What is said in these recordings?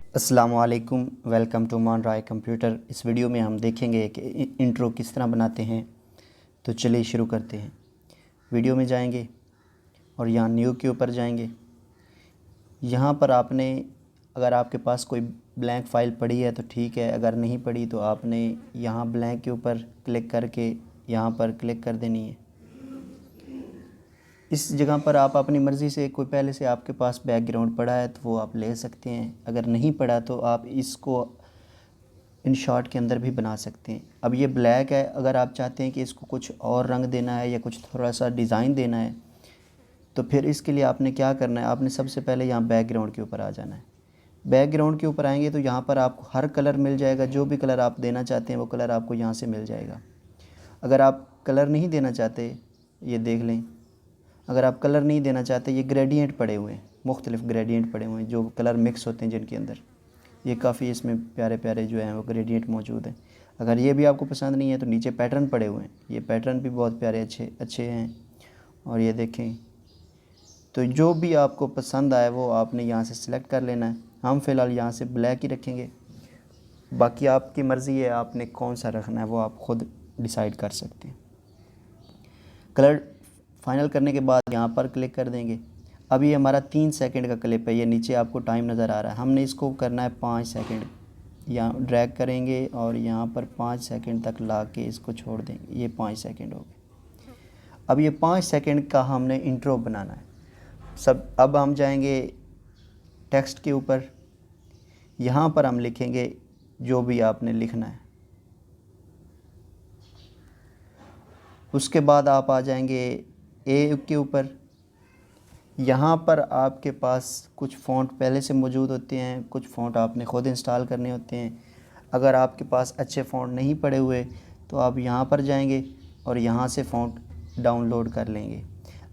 अस्सलामुअलैकुम, welcome to मान राय computer. इस वीडियो में हम देखेंगे कि इंट्रो किस तरह बनाते हैं। तो चलिए शुरू करते हैं। वीडियो में जाएंगे और यहाँ न्यू के ऊपर जाएंगे। यहाँ पर आपने, अगर आपके पास कोई ब्लैंक फ़ाइल पड़ी है तो ठीक है, अगर नहीं पड़ी तो आपने यहाँ ब्लैंक के ऊपर क्लिक करके यहाँ पर क्लिक कर देनी है। इस जगह पर आप अपनी मर्ज़ी से, कोई पहले से आपके पास बैकग्राउंड पड़ा है तो वो आप ले सकते हैं, अगर नहीं पड़ा तो आप इसको इन शॉट के अंदर भी बना सकते हैं। अब ये ब्लैक है, अगर आप चाहते हैं कि इसको कुछ और रंग देना है या कुछ थोड़ा सा डिज़ाइन देना है तो फिर इसके लिए आपने क्या करना है, आपने सबसे पहले यहाँ बैकग्राउंड के ऊपर आ जाना है। बैकग्राउंड के ऊपर आएंगे तो यहाँ पर आपको हर कलर मिल जाएगा, जो भी कलर आप देना चाहते हैं वो कलर आपको यहाँ से मिल जाएगा। अगर आप कलर नहीं देना चाहते, ये देख लें, अगर आप कलर नहीं देना चाहते, ये ग्रेडियंट पड़े हुए हैं, मुख्तलिफ़ ग्रेडियंट पड़े हुए हैं जो कलर मिक्स होते हैं जिनके अंदर, ये काफ़ी इसमें प्यारे प्यारे जो हैं वो ग्रेडियंट मौजूद हैं। अगर ये भी आपको पसंद नहीं है तो नीचे पैटर्न पड़े हुए हैं, ये पैटर्न भी बहुत प्यारे अच्छे अच्छे हैं। और ये देखें, तो जो भी आपको पसंद आए वो आपने यहाँ से सिलेक्ट कर लेना है। हम फ़िलहाल यहाँ से ब्लैक ही रखेंगे, बाकी आपकी मर्ज़ी है, आपने कौन सा रखना है वो आप ख़ुद डिसाइड कर सकते हैं। कलर फाइनल करने के बाद यहाँ पर क्लिक कर देंगे। अब ये हमारा 3 सेकंड का क्लिप है, ये नीचे आपको टाइम नज़र आ रहा है, हमने इसको करना है 5 सेकंड। यहाँ ड्रैग करेंगे और यहाँ पर 5 सेकंड तक ला के इसको छोड़ देंगे, ये 5 सेकंड हो गए। अब ये 5 सेकंड का हमने इंट्रो बनाना है सब। अब हम जाएंगे टेक्स्ट के ऊपर, यहाँ पर हम लिखेंगे जो भी आपने लिखना है। उसके बाद आप आ जाएंगे ए के ऊपर, यहाँ पर आपके पास कुछ फ़ॉन्ट पहले से मौजूद होते हैं, कुछ फ़ॉन्ट आपने ख़ुद इंस्टॉल करने होते हैं। अगर आपके पास अच्छे फ़ॉन्ट नहीं पड़े हुए तो आप यहाँ पर जाएंगे और यहाँ से फ़ॉन्ट डाउनलोड कर लेंगे।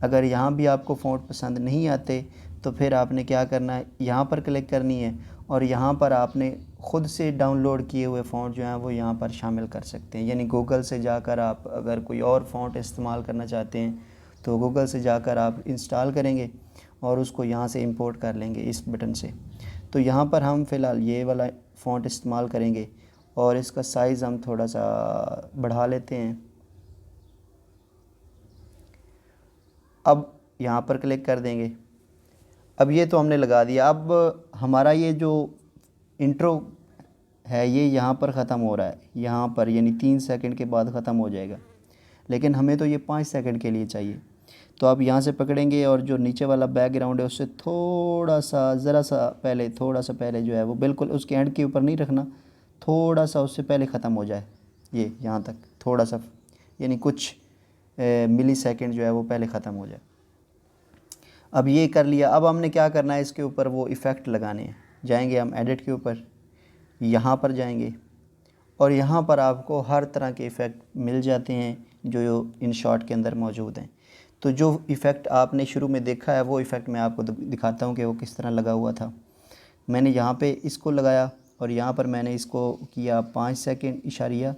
अगर यहाँ भी आपको फ़ॉन्ट पसंद नहीं आते तो फिर आपने क्या करना है, यहाँ पर क्लिक करनी है और यहाँ पर आपने ख़ुद से डाउनलोड किए हुए फ़ॉन्ट जो हैं वो यहाँ पर शामिल कर सकते हैं। यानी गूगल से जाकर आप अगर कोई और फ़ॉन्ट इस्तेमाल करना चाहते हैं तो गूगल से जाकर आप इंस्टॉल करेंगे और उसको यहाँ से इंपोर्ट कर लेंगे इस बटन से। तो यहाँ पर हम फ़िलहाल ये वाला फ़ॉन्ट इस्तेमाल करेंगे और इसका साइज़ हम थोड़ा सा बढ़ा लेते हैं। अब यहाँ पर क्लिक कर देंगे। अब ये तो हमने लगा दिया। अब हमारा ये जो इंट्रो है ये यहाँ पर ख़त्म हो रहा है, यहाँ पर, यानी 3 सेकंड के बाद ख़त्म हो जाएगा, लेकिन हमें तो ये 5 सेकंड के लिए चाहिए। तो आप यहाँ से पकड़ेंगे और जो नीचे वाला बैकग्राउंड है उससे थोड़ा सा, ज़रा सा पहले, थोड़ा सा पहले जो है वो बिल्कुल उसके एंड के ऊपर नहीं रखना, थोड़ा सा उससे पहले ख़त्म हो जाए, ये यहाँ तक थोड़ा सा, यानी कुछ मिली सेकेंड जो है वो पहले ख़त्म हो जाए। अब ये कर लिया। अब हमने क्या करना है, इसके ऊपर वो इफ़ेक्ट लगाने हैं। जाएंगे हम एडिट के ऊपर, यहाँ पर जाएंगे और यहाँ पर आपको हर तरह के इफ़ेक्ट मिल जाते हैं जो इन शॉट के अंदर मौजूद हैं। तो जो इफ़ेक्ट आपने शुरू में देखा है वो इफ़ेक्ट मैं आपको दिखाता हूँ कि वो किस तरह लगा हुआ था। मैंने यहाँ पे इसको लगाया और यहाँ पर मैंने इसको किया 5 सेकंड, इशारिया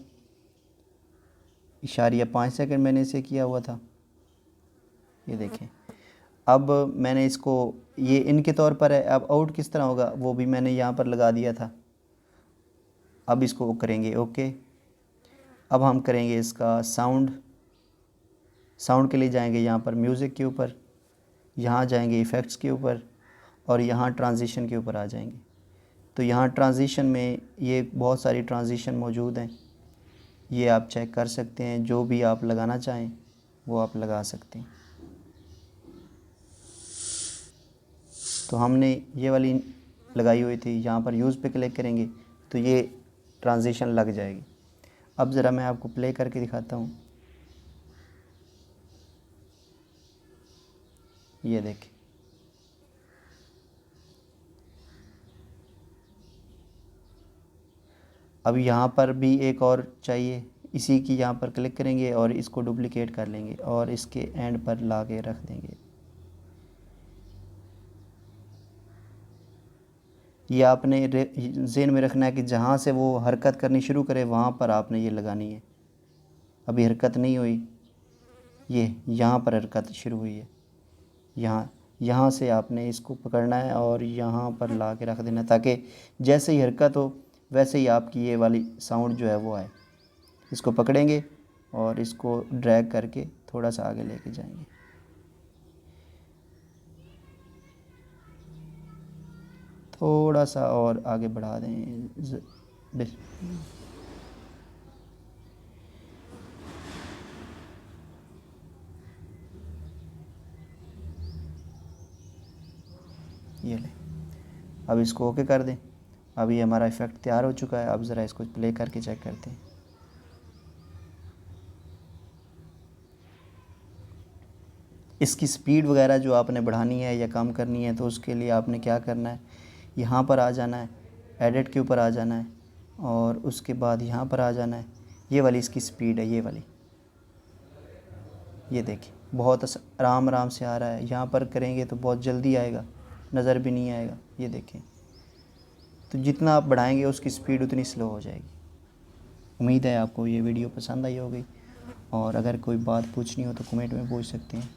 इशारिया 5 सेकंड मैंने इसे किया हुआ था, ये देखें। अब मैंने इसको, ये इनके तौर पर है, अब आउट किस तरह होगा वो भी मैंने यहाँ पर लगा दिया था। अब इसको करेंगे ओके। अब हम करेंगे इसका साउंड के लिए जाएंगे यहाँ पर म्यूज़िक के ऊपर, यहाँ जाएंगे इफ़ेक्ट्स के ऊपर और यहाँ ट्रांजिशन के ऊपर आ जाएंगे। तो यहाँ ट्रांजिशन में ये बहुत सारी ट्रांजिशन मौजूद हैं, ये आप चेक कर सकते हैं, जो भी आप लगाना चाहें वो आप लगा सकते हैं। तो हमने ये वाली लगाई हुई थी, यहाँ पर यूज़ पे क्लिक करेंगे तो ये ट्रांजिशन लग जाएगी। अब ज़रा मैं आपको प्ले करके दिखाता हूँ, ये देखें। अब यहाँ पर भी एक और चाहिए, इसी की यहाँ पर क्लिक करेंगे और इसको डुप्लिकेट कर लेंगे और इसके एंड पर ला के रख देंगे। ये आपने ज़हन में रखना है कि जहाँ से वो हरकत करनी शुरू करे वहाँ पर आपने ये लगानी है। अभी हरकत नहीं हुई, ये यहाँ पर हरकत शुरू हुई है, यहाँ यहाँ से आपने इसको पकड़ना है और यहाँ पर ला के रख देना, ताकि जैसे ही हरकत हो वैसे ही आपकी ये वाली साउंड जो है वो आए। इसको पकड़ेंगे और इसको ड्रैग करके थोड़ा सा आगे लेके जाएंगे। थोड़ा सा और आगे बढ़ा दें। ये ले, अब इसको ओके कर दें। अब ये हमारा इफ़ेक्ट तैयार हो चुका है। अब ज़रा इसको प्ले करके चेक करते हैं। इसकी स्पीड वगैरह जो आपने बढ़ानी है या कम करनी है, तो उसके लिए आपने क्या करना है, यहाँ पर आ जाना है, एडिट के ऊपर आ जाना है और उसके बाद यहाँ पर आ जाना है। ये वाली इसकी स्पीड है, ये वाली, ये देखिए बहुत आराम आराम से आ रहा है। यहाँ पर करेंगे तो बहुत जल्दी आएगा, नज़र भी नहीं आएगा। ये देखें, तो जितना आप बढ़ाएंगे उसकी स्पीड उतनी स्लो हो जाएगी। उम्मीद है आपको ये वीडियो पसंद आई होगी, और अगर कोई बात पूछनी हो तो कमेंट में पूछ सकते हैं।